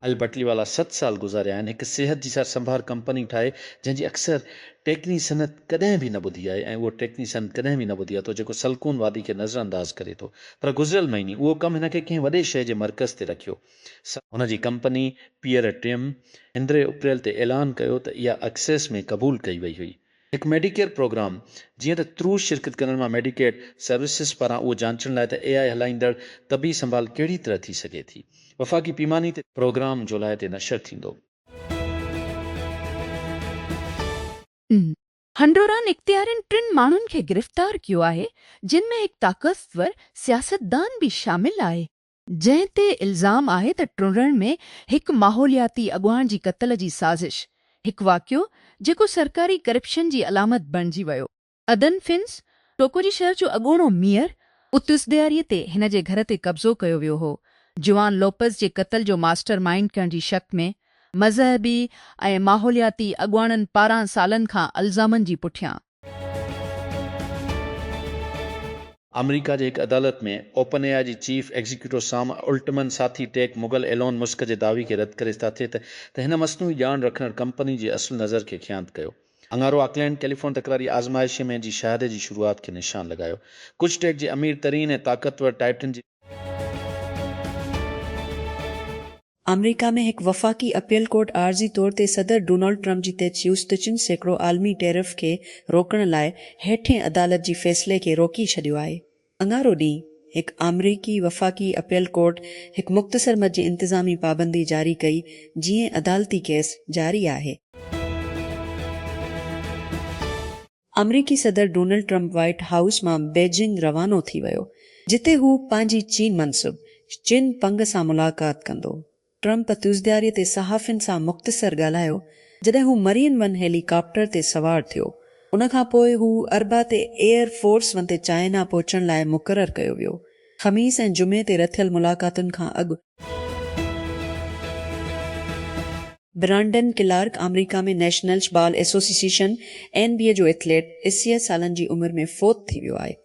अल बटलीवाला 7 साल गुज़ारिया आहिनि हिकु सिहत जी सार संभाल कंपनी ठाहे जंहिंजी अक्सर टेक्नी सनत कॾहिं बि न ॿुधी आहे ऐं उहो टेक्नी सनत कॾहिं बि न ॿुधी आहे तो जेको सलकून वादी खे नज़रअंदाज करे थो पर गुज़िरियल महीने उहो कमु हिन खे कंहिं वॾे शइ जे मर्कज़ ते रखियो हुनजी कंपनी पियर टिम 15 अप्रैल ते ऐलान कयो त इहा एक्सेस में क़बूल कई वई हुई हिकु मेडिकेयर प्रोग्राम जीअं त त्रूस शिरकत करण मां मेडिकेड सर्विसिस पारां उहो जांचण लाइ त AI हलाईंदड़ तबी संभाल कहिड़ी तरह थी सघे थी वफ़ाक़ी पैमानी ते प्रोग्राम जुलाई ते नशर थींदो हंडोरान इख्तियारनि 3 माण्हुनि खे गिरफ़्तार कयो आहे जिन में हिकु ताक़तवर सियासतदान बि शामिल आहे जंहिं ते इल्ज़ाम आहे त टुरण में हिकु माहौलियाती अॻुवाण जी क़त्ल जी साज़िश हिकु वाक़ियो जेको सरकारी करप्शन जी अलामत बणिजी वियो अदन फिन्स टोकोरी शहर जो अॻूणो मेयर उतुसदियारीअ ते हिन जे घर ते कब्ज़ो कयो वियो हो जुआन लोपस जे क़त्ल जो मास्टर माइंड करण जी शक में मज़हबी ऐं माहौलियाती अॻुवाणनि 12 सालनि खां इल्ज़ामनि जी पुठियां अमेरिका जे हिकु अदालत में ओपन AI जी चीफ एग्जीक्यूटिव साम उल्टमन साथी टेक मुगल एलोन मुस्क जे दावी खे रद्द करे था थिए त हिन मसनूई ॼाण रखंदड़ कंपनी जे असुल नज़र खे ख़्यात कयो अंगारो ऑकलैंड कैलिफोर्न तकरारी आज़माइश में जी शहादत जी शुरूआत खे निशान लॻायो कुझु टेक जे अमीर तरीन ऐं ताक़तवर टाइटन जी अमेरिका में हिकु वफ़ाक़ी अपील कोर्ट आर्ज़ी तौर ते सदर डोनाल्ड ट्रंप जी ते सैकड़ो आलमी टैरिफ खे रोकण लाइ हेठें अदालत जी फ़ैसिले खे रोकी छॾियो आहे अंगारो ॾींहुं हिकु अमरीकी वफ़ाक़ी अपील कोर्ट हिकु मुख़्तसर मद जी इंतिज़ामी पाबंदी जारी कई जीअं अदालती केस जारी आहे अमरीकी सदर डोनाल्ड ट्रंप व्हाइट हाउस मां बेजिंग रवानो थी वियो जिते हू पंहिंजी चीन मनसूब चिन पंग सां मुलाक़ात कंदो ट्रंप तुज़दियारीअ ते सहाफ़ियुनि सां मुख़्तसर ॻाल्हायो जॾहिं हू मरीन वन हेलीकॉप्टर ते सवार थियो उन खां पोइ हू अरबा ते एयर फोर्स वन ते चाइना पहुचण लाइ मुक़ररु कयो वियो ख़मीस ऐं जुमे ते रथियल मुलाक़ातुनि खां अॻु ब्रांडन क्लार्क अमेरिका में नेशनल बाल एसोसिएशन NBA जो एथलीट 80 सालनि जी उमिरि में फ़ौत थी वियो आहे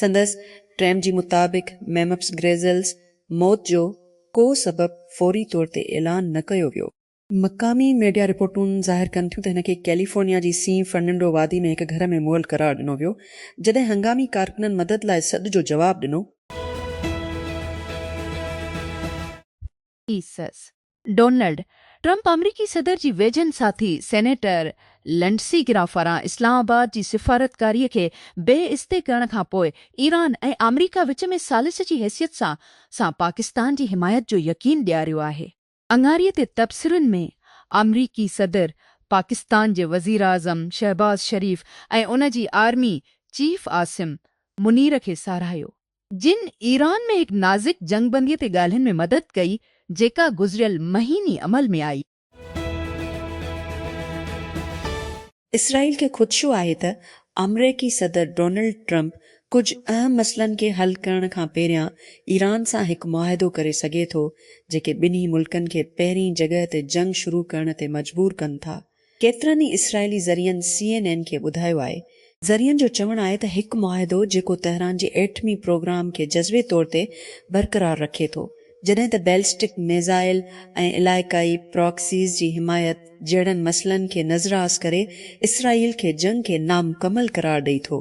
संदसि ट्रैम जी मुताबिक़ मेमप्स ग्रेज़ल्स मौत जो को सबबु फौरी तौर ते ऐलान न कयो वियो मक़ामी मीडिया रिपोर्टूं ज़ाहिर कनि थियूं त हिन खे कैलिफोर्निया जी सी फर्नांडो वादी में हिकु घर में मुअल करार ॾिनो वियो जॾहिं हंगामी कारकुननि मदद लाइ सॾ जो जवाबु ॾिनो डोनाल्ड ट्रंप अमरीकी सदर जी वेझनि साथी सेनेटर लेंडसी गिराफारां इस्लामाबाद जी सिफ़ारतकारीअ खे बेइज़्ती करण खां पोइ ईरान ऐं अमरीका विच में सालिस जी हैसियत सां पाकिस्तान जी हिमायत जो यकीन ॾियारियो आहे अंगारीअ ते तबसरनि में अमरीकी सदर पाकिस्तान जे वज़ीर आज़म शहबाज शरीफ़ ऐं उन जी आर्मी चीफ आसिम मुनीर खे साराहियो जिन ईरान में हिकु नाज़िक जंगबंदीअ ते ॻाल्हियुनि में मदद कई जेका गुज़िरियल महीने अमल में आई इसराइल खे ख़ुदशो आहे त अमरीकी सदर डोनाल्ड ट्रंप कुझु अहम मसइलनि खे हल करण खां पहिरियां ईरान सां हिकु मुआहिदो करे सघे थो जेके ॿिन्ही मुल्कनि खे पहिरीं जॻह ते जंग शुरू करण ते मजबूर कनि था केतिरनि ई इसराइली ज़रियनि CNN खे ॿुधायो आहे ज़रियनि जो चवणु आहे त हिकु मुआहिदो जेको तहरान जे एटमी प्रोग्राम खे जज़्बे तौर ते बरक़रार रखे थो जॾहिं त बैलिस्टिक मिज़ाइल ऐं इलाइक़ाई प्रॉक्सीज़ जी हिमायत जहिड़नि मसइलनि खे नज़रअंदाज़ करे इसराइल खे जंग खे नामुकमल करार ॾेई थो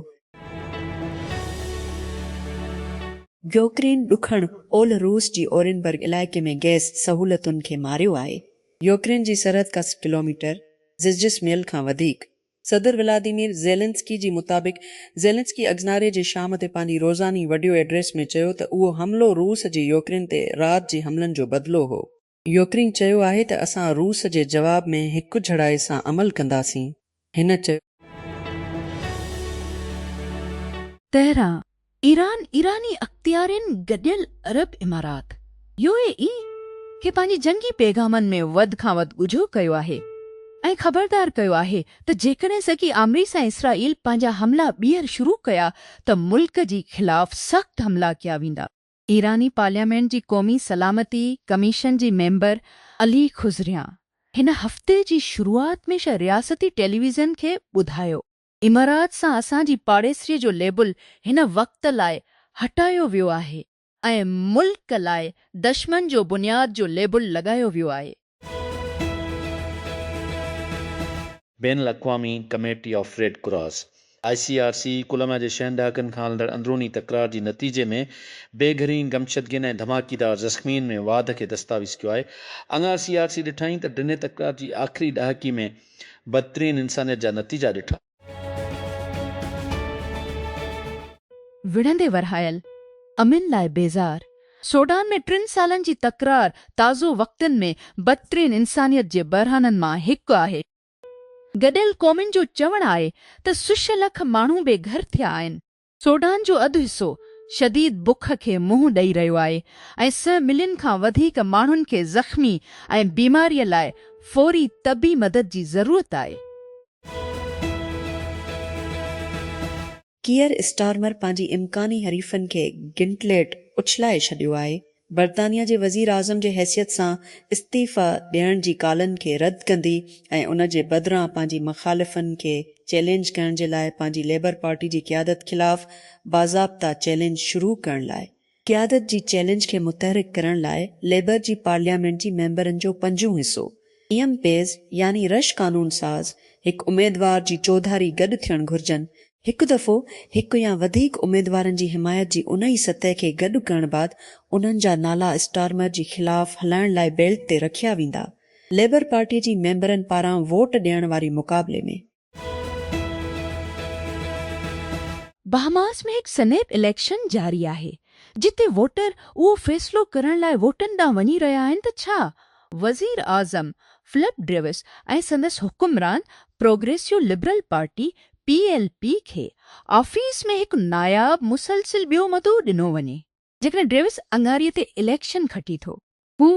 यूक्रेन ॾुखण ओल रूस जी ओरेनबर्ग इलाइक़े में गैस सहूलियतुनि खे मारियो आहे यूक्रेन जी सरहद का किलोमीटर ज़िज़िस मील खां वधीक सदर व्लादिमीर ज़ेलेंस्की जी मुताबिक़ ज़ेलेंस्की अगज़नारे जे शाम ते पंहिंजी रोज़ानी वीडियो एड्रेस में चयो त उहो हमिलो रूस जे यूक्रेन ते राति जे हमलनि जो बदिलो हो यूक्रेन चयो आहे त असां रूस जे जवाब में हिकु झड़ाई सां अमल कंदासीं हिन चयो तेहरां ईरान ईरानी अख्तियारनि गॾियल अरब इमारात UAE खे पंहिंजी जंगी पैगामनि में वधि खां वधि ॻुझो कयो आहे ऐं ख़बरदार कयो आहे त जेकॾहिं सकी अमरीका ऐं इसराइल पंहिंजा हमला ॿीहर शुरू कया त मुल्क जी ख़िलाफ़ सख़्त हमला कया वेंदा ईरानी पार्लियामेंट जी क़ौमी सलामती कमीशन जी मेंबर अली खुज़रिया हिन हफ़्ते जी शुरूआत में रियासती टेलीविज़न खे ॿुधायो इमारात सां असांजी पाड़ेसरीअ जो लेबल हिन वक़्त लाइ हटायो वियो आहे ऐं मुल्क लाइ दुश्मन जो बुनियाद जो लेबल लॻायो वियो आहे। बैन अल-अक़वामी committee of Red Cross ICRC कुलमा जे 6 ॾहाकनि खां हलंदड़ अंदरूनी तकरार जे नतीजे में बेघरीन गमशदगियुनि ऐं धमाकेदार ज़ख़्मियुनि में वाध खे दस्तावेज़ कयो आहे। अङा CRC ॾिठाई त ॾिने तकरार जी आख़िरी ॾहाकी में बदतरीन इंसानियत जा नतीजा ॾिठा। विढ़ंदे वरहायल अमिन लाइ बेज़ार सूडान में 3 सालनि जी तकरार ताज़ो वक़्तनि में बदतरीन इंसानियत जे बरहाननि मां हिकु आहे। गॾियल क़ौमुनि जो चवणु आहे त सुश लख माण्हू बेघर थिया आहिनि। सूडान जो अधु हिसो शदीद बुख खे मुंहुं ॾेई रहियो आहे ऐं 100 मिलियन खां वधीक माण्हुनि खे ज़ख़्मी ऐं बीमारीअ लाइ फ़ौरी तबी मदद जी ज़रूरत आहे। कीयर स्टारमर पंहिंजी इम्कानी हरीफ़नि खे गिंटलेट उछलाए छॾियो आहे। बर्तानिया जे वज़ीर आज़म जे हैसियत सां इस्तीफ़ा ॾियण जी कालनि खे रद्द कंदी ऐं उन जे बदिरां पंहिंजी मुख़ालिफ़नि खे चैलेंज करण जे लाइ पंहिंजी लेबर पार्टी जी क़यादत ख़िलाफ़ बाज़ाब्ता चैलेंज शुरू करण लाइ क़यादत जी चैलेंज खे मुतहरिक करण लाइ लेबर जी पार्लियामेंट जी मेंबरनि जो 5 हिसो पेज़ यानी रश कानून साज़ हिकु उमेदवार जी चौधारी गॾु थियणु घुर्जनि। हिकु दफ़ो हिकु या वधीक उमेदवारनि जी हिमायत जी उन ई सतह खे गॾु करण बाद उन्हनि जा नाला स्टारमर जी ख़िलाफ़ हलाइण लाइ बेल्ट ते रखिया वेंदा। लेबर पार्टी जी मेंबरनि पारां वोट ॾियण वारी मुक़ाबले में बहमास में हिकु सनेप इलेक्शन जारी आहे जिते वोटर उहो फ़ैसिलो करण लाइ वोटनि ॾांहुं वञी रहिया आहिनि त छा वज़ीर आज़म फिलिप ड्रेविस ऐं संदसि हुकुमरान प्रोग्रेसिव लिबरल पार्टी PLP खे ऑफिस में हिकु नायाब मुसलसिल ॿियो मदो ॾिनो वञे। जेकॾहिं ड्रेविस अंगारीअ ते इलेक्शन खटी थो, हू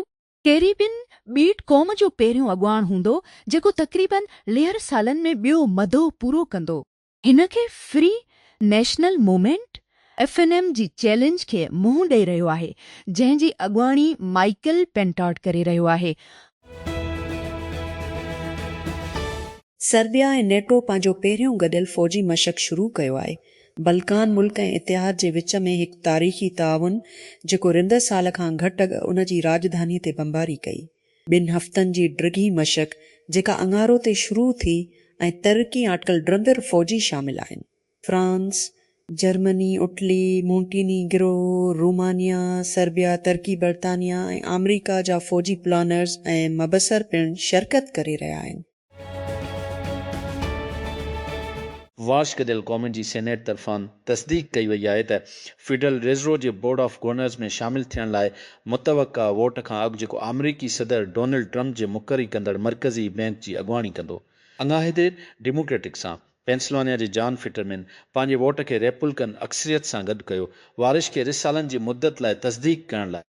कैरिबियन ॿीट क़ौम जो पहिरियों अॻुवाण हूंदो जेको तक़रीबन 1.5 सालनि में ॿियो मदो पूरो कंदो। हिन खे फ्री नेशनल मूवमेंट FNM जी चैलेंज खे मुंहुं ॾेई रहियो आहे, जंहिंजी अॻुवाणी माइकल पेंटाट करे रहियो आहे। सर्बिया ऐं नेटो पंहिंजो पहिरियों गॾियल फ़ौजी मशक़ शुरू कयो आहे। बल्कान मुल्क ऐं इतिहाद जे विच में हिकु तारीख़ी ताउन जेको रिंदड़ साल खां घटि अॻु उन जी राजधानीअ ते बमबारी कई। 2 हफ़्तनि जी ड्रिघी मशक़ जेका अंगारो ते शुरू थी ऐं तरक़ी आटकल ड्रंदड़ फ़ौजी शामिल आहिनि। France, Germany, Italy, Montenegro, Romania, Serbia, तुर्की, बर्तानिया ऐं अमेरिका जा फ़ौजी प्लानर्स ऐं मबसर पिणु शिरकत करे रहिया आहिनि। वाश गॾियल क़ौमुनि जी सेनेट तरफ़ां तस्दीक कई वई आहे त federal reserve J board of governors में शामिल थियण लाइ मुतवक़ा वोट खां अॻु जेको अमरीकी सदर डोनाल्ड ट्रंप जे मुक़ररी कंदड़ मरकज़ी बैंक जी अॻुवाणी कंदो। अङाहिदे डेमोक्रेटिक सां पेंसिल्वानिया जे जॉन फिटरमैन पंहिंजे वोट खे रेपब्लिकन अक्सरियत सां गॾु कयो। वारिश खे 2 सालनि जी मुद्दत लाइ तस्दीक करण लाइ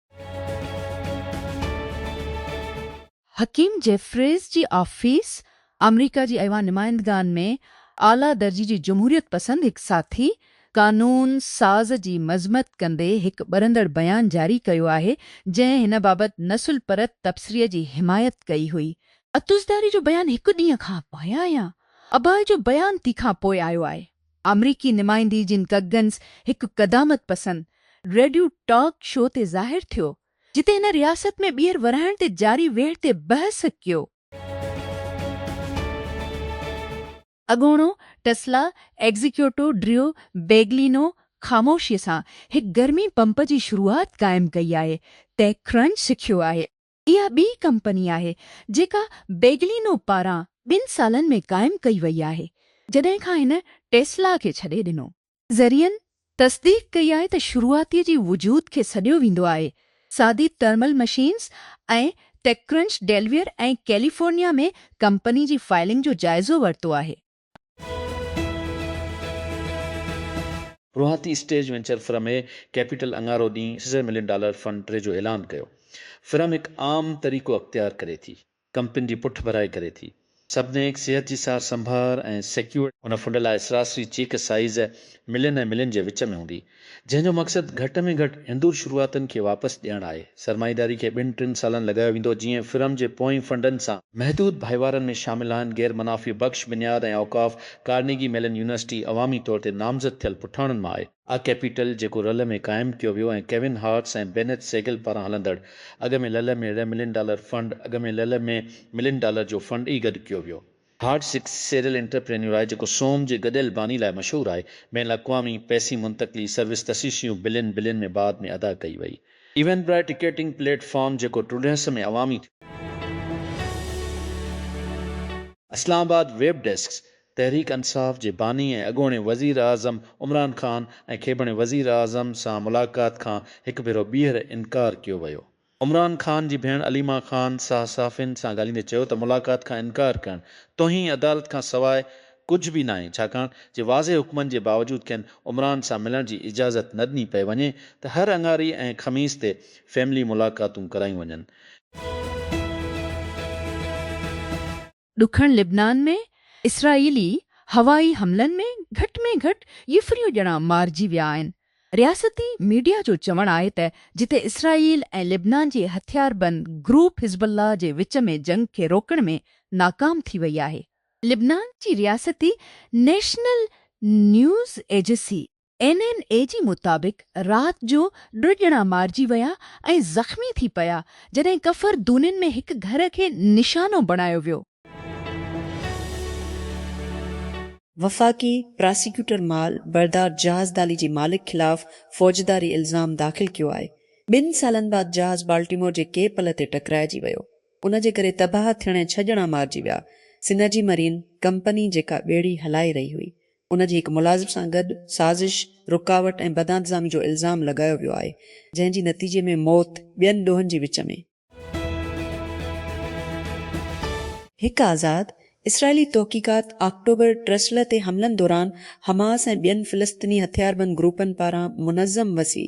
हकीम जेफ्रीज़ जी ऑफिस अमरीका जी ऐवान नुमाइंदगान में आला दर्जी जी जमहूरियत पसंद हिकु साथी कानून साज़ जी मज़मत कंदे हिकु ॿरंदड़ बयान जारी कयो आहे जंहिं हिन बाबति नसुल परत तबसरीअ जी हिमायत कई हुई। अतुज़दारी जो बयान 1 ॾींहं खां पोयां या अबाए जो बयान तंहिंखां पोइ आयो आहे। अमरीकी नुमाइंदी जिन कगन्स हिकु क़दामत पसंद रेडियो टॉक शो ते ज़ाहिर थियो जिते हिन रियासत में ॿीहर वराइण ते जारी वेढ़ ते बहस कयो। अॻोणो टेस्ला एग्जीक्यूटिव ड्रियो बेगलिनो ख़ामोशीअ सां हिकु गर्मी पंप जी शुरूआत क़ाइमु कई आहे। टेकक्रंच सिखियो आहे। इहा ॿी कंपनी आहे जेका बेगलिनो पारां 2 सालनि में क़ाइमु कई वई आहे जॾहिं खां हिन टेस्ला खे छॾे ॾिनो। ज़रियनि तस्दीक कई आहे त शुरूआतीअ जी वजूद खे सॾियो वेंदो आहे। सादी थर्मल मशीन्स ऐं टेकक्रंच डेलवियर ऐं कैलिफोर्निया में कंपनी जी फाइलिंग जो जाइज़ो वरितो आहे। रुहाती स्टेज वेंचर फर्म कैपिटल अंगारो ॾींहुं $6 मिलियन फंड टे जो ऐलान कयो। फर्म हिकु आम तरीक़ो अख़्तियार करे थी, कंपनी जी पुठ भराई करे थी। सभिनी सिहत जी सार संभाल ऐं सिक्योर हुन फंड लाइ सरासरी चेक साइज़ मिलियन ऐं मिलियन जे विच में हूंदी, जंहिंजो मक़सदु घटि में घटि हिंदूर शुरूआतनि खे वापसि ॾियणु आहे। सरमाईदारी खे 2-3 सालनि लॻायो वेंदो जीअं फर्म जे पोएं फंडनि सां महदूद भाईवारनि में शामिल आहिनि गैर मुनाफ़ी बख़्श बुनियाद ऐं औक़ाफ़ कार्नेगी मेलन यूनिवर्सिटी अवामी तौर ते नामज़द थियल पुठाणनि मां आहे। आ कैपिटल जेको रल में क़ाइमु कयो वियो ऐं केविन हार्ट्स ऐं बेनेट सेगल पारां हलंदड़ अॻ में लल में $1 मिलियन फंड अॻ में लल में $1 मिलियन जो फंड ई गॾु कयो वियो। हार्ट्स हिकु सीरियल एंटरप्रेन्योर आहे जेको सोम जे गॾियल बानी लाइ मशहूरु आहे। बैन अक़वामी पैसी मुंतक़िली सर्विस तसीसियूं बिलियन में बाद में अदा कई वई। इवेंट ब्राइट टिकेटिंग प्लेटफॉर्म जेको टूडस में अवामी इस्लामाबाद वेब डेस्क तहरीक इंसाफ़ जे बानी ऐं अॻूणे वज़ीर आज़म इमरान ख़ान ऐं खेबणे वज़ीर आज़म सां मुलाक़ात खां हिकु भेरो ॿीहर इनकार कयो वियो। इमरान ख़ान जी भेण अलीमा ख़ान सहाफ़ियुनि सां ॻाल्हाईंदे चयो त मुलाक़ात खां इनकार करणु तोहीं अदालत खां सवाइ कुझु बि न आहे, छाकाणि जे वाज़े हुकमनि जे बावजूदु खेनि उमरान सां मिलण जी इजाज़त न ॾिनी पई वञे त हर अंगारी ऐं ख़मीस ते फैमिली मुलाक़ातूं करायूं वञनि। ॾुखण लिबनान में इसराइली हवाई हमलनि में घटि यूफ्रियूं ॼणा मारिजी विया आहिनि। रियासती मीडिया जो चवणु आहे त जिते इसराइल ऐं लिबनान जे हथियारबंद ग्रुप हिज़बुल्लाह जे विच में जंग खे रोकण में नाकाम थी वई आहे। लिबनान जी रियासती नेशनल न्यूज़ एजेंसी NNA जी मुताबिक़ राति जो 2 ॼणा मारिजी विया ऐं ज़ख़्मी थी पिया जॾहिं कफ़र दूनिन में हिकु घर खे निशानो बणायो वियो। वफ़ाक़ी प्रोसिक्यूटर माल बरदार जहाज़दाली जी मालिक ख़िलाफ़ फ़ौजदारी इल्ज़ाम दाख़िल कयो आहे। 2 सालनि बाद जहाज़ बाल्टीमोर जे केपल ते टकराइजी वियो। उन जे करे तबाह थियण 6 ॼणा मारिजी विया। सिनर्जी मरीन कंपनी जेका ॿेड़ी हलाए रही हुई उन जे हिकु मुलाज़िम सां गॾु साज़िश, रुकावट ऐं बदइंतज़ामी जो इल्ज़ाम लॻायो वियो आहे, जंहिं जी नतीजे में मौत 2 ॾोहनि जे विच में। हिकु आज़ाद इसराइली तहक़ीक़ात अक्टूबर ट्रसल ते हमलनि दौरान हमास ऐं ॿियनि फ़िलिस्तीनी हथियारबंद ग्रुपनि पारां मुनज़्ज़म वसी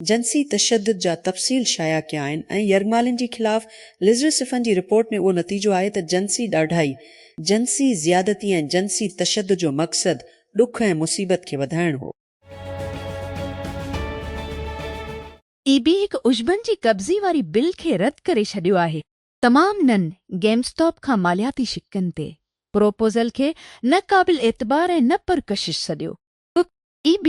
जंसी तशद्दुद जा तफ़सील शाया कया आहिनि ऐं यरगमालिन जी ख़िलाफ़ लिज़र सिफ़न जी रिपोर्ट में उहो नतीजो आहे त जंसी ॾाढाई, जंसी ज़ियादती ऐं जंसी तशद्दुद जो मक़सदु ॾुख ऐं मुसीबत खे वधाइणु हो। EB हिकु उजबन जी कब्ज़ी वारी बिल खे रद्द करे छॾियो आहे। तमाम ननि गेमस्टॉप खां मालियाती शिकनि ते प्रोपोज़ल खे न क़ाबिल एतबार ऐं न परकशिश सॾियो। EB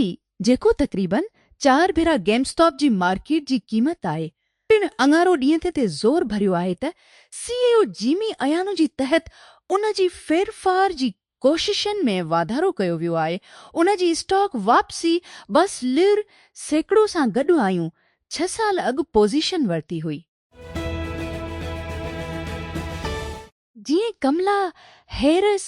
जेको तक़रीबन 4 भेरा गेमस्टॉप जी मार्केट जी क़ीमत आहे, पिण अङारो ॾींहं ते ज़ोर भरियो आहे त CEO जिमी अयानो जी तहत उन जी फेरफार जी कोशिशनि में वाधारो कयो वियो आहे। उन जी स्टॉक वापसी बस लिर सैकड़ो सां गॾु आयूं 6 साल अॻु पोज़ीशन वरिती हुई। जीअं कमला हैरिस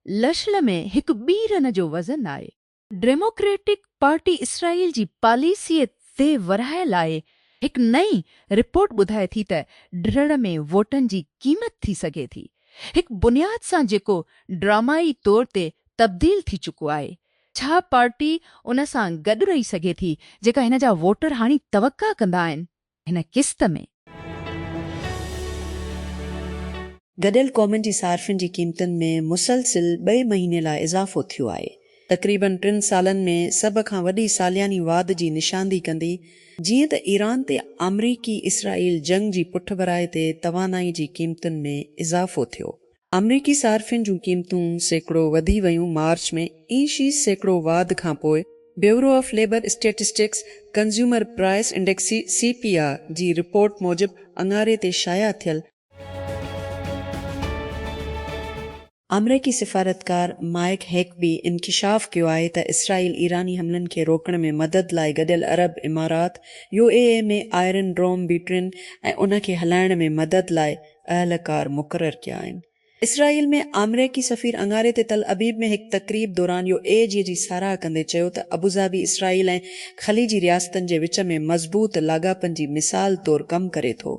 लशल में हिकु ॿी रन जो वज़न आहे। डेमोक्रेटिक पार्टी इसराइल जी पॉलिसीअ ते वरहायल आहे। हिकु नई रिपोर्ट ॿुधाए थी त ड्रड़ में वोटनि जी क़ीमत थी सघे थी, हिकु बुनियाद सां जेको ड्रामाई तौर ते तब्दील थी चुको आहे। छा पार्टी उन सां गॾु रही सघे थी जेका हिन जा वोटर हाणे तवक़ा कंदा आहिनि? हिन किस्त में गॾियल क़ौमुनि जी सार्फ़िन जी क़ीमतुनि में मुसलसिल 2 महीने लाइ इज़ाफ़ो थियो आहे। तक़रीबन 3 सालनि में सभ खां वॾी सालियानी वाध जी निशानदी कंदी, जीअं त ईरान ते अमरीकी इसराइल जंग जी पुठभराई ते तवानाई जी क़ीमतुनि में इज़ाफ़ो थियो। अमरीकी सार्फ़िन जूं क़ीमतूं सैकड़ो वधी वयूं मार्च में। ई सैकड़ो वाध खां पोइ bureau of labor statistics consumer price index CPR जी रिपोर्ट मूजिबि अंगारे ते शाया थियल अमरीकी सिफ़ारतकार माइक हेकबी इंकिशाफ़ कयो आहे त इसराइल ईरानी हमलनि खे रोकण में मदद लाइ गॾियल अरब इमारात UAE में आयरन ड्रोम बीटरिन ऐं उन खे हलाइण में मदद लाइ अहलकार मुक़ररु कया आहिनि। इसराइल में अमरीकी सफ़ीर अंगारे ते तल अबीब में हिकु तक़रीब दौरान UAE जी साराह कंदे चयो त अबूज़ाबी इसराइल ऐं ख़लीजी रियासतनि जे विच में मज़बूत लाॻापनि जी मिसाल तौरु कमु करे थो।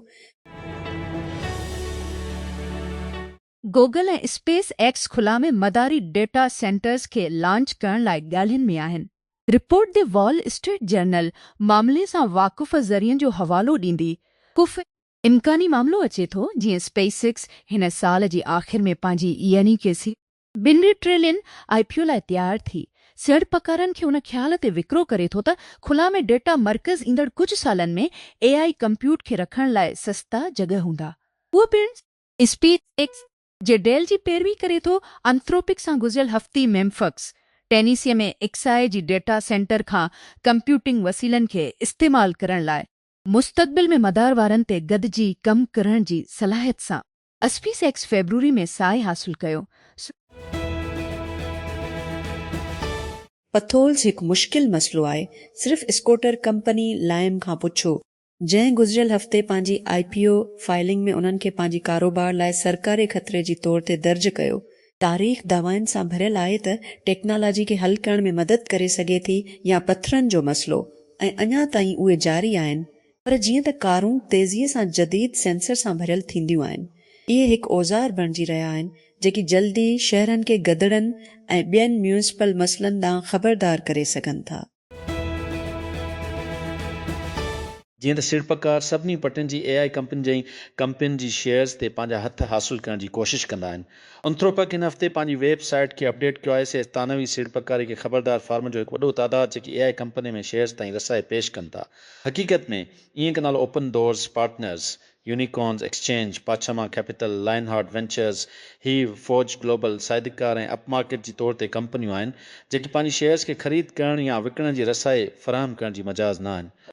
गूगल ऐं स्पेस एक्स खुला में मदारी डेटा सेंटर्स खे लॉन्च करण लाइ ॻाल्हियुनि में आहिनि। रिपोर्ट दे वॉल स्ट्रीट जर्नल मामले सां वाक़ुफ़ ज़रियनि जो हवालो ॾींदी कुफ़ इम्कानी मामिलो अचे थो जीअं SpaceX हिन साल जी आख़िर में पंहिंजी ENEC 2 ट्रिलियन IPO लाइ तयारु थी सीड़पकारनि खे उन ख़्याल ते विकिरो करे थो त खुला में डेटा मर्कज़ ईंदड़ कुझु सालनि में AI कंप्यूट खे रखण लाइ सस्ता जॻह हूंदा। उहो पिणु SpaceX जे डेल जी पैरवी करे थो एंथ्रोपिक सां गुज़िरियल हफ़्ती मेम्फक्स टेनीसीअ में एक्साए जी डेटा सेंटर खां कंप्यूटिंग वसीलनि खे इस्तेमालु करण लाइ मुस्तक़बिल में मदार वारनि ते गॾिजी कमु करण जी सलाहियत सां स्पेसएक्स फेबरवरी में साए हासिलु कयो। पथोल्स हिकु मुश्किल मसइलो आहे। सिर्फ़ स्कूटर कंपनी लाइम खां पुछो, जंहिं गुज़िरियल हफ़्ते पंहिंजी IPO फाइलिंग में उन्हनि खे पंहिंजी कारोबार लाइ सरकारी ख़तरे जी तौर ते दर्ज कयो। तारीख़ दावाइनि सां भरियल आहे त टेक्नोलॉजी खे हल करण में मदद करे सघे थी या पथरनि जो मसइलो, ऐं अञा ताईं उहे जारी आहिनि। पर जीअं त कारूं तेज़ीअ सां जदीद सेंसर सां भरियल थींदियूं आहिनि, इहे हिकु औज़ार बणिजी रहिया आहिनि जेकी जल्दी शहरनि खे गदड़नि ऐं ॿियनि म्यूनिसिपल मसइलनि ॾांहुं ख़बरदार करे सघनि था। जीअं त सीड़पकार सभिनी पटनि जी AI कंपनियुनि जी शेयर्स ते पंहिंजा हथ हासिलु करण जी कोशिश कंदा आहिनि। एंथ्रोपिक हिन हफ़्ते पंहिंजी वेबसाइट खे अपडेट कयो आहे से तानवी सीड़पकारी खे ख़बरदार फार्म जो हिकु वॾो तादाद जेकी AI कंपनी में शेयर्स ताईं रसाए पेश कनि था। हक़ीक़त में ईअं के नालो Open Doors Partners, Unicorns Exchange, Pachama Capital, Lionheart Ventures, ही फोर्ज ग्लोबल, साइदिकार ऐं अपमार्केट जी तौर ते कंपनियूं आहिनि जेकी पंहिंजी शेयर्स खे ख़रीद करण या विकिणण जी रसाए फ़राहम करण जी मजाज़ न आहिनि।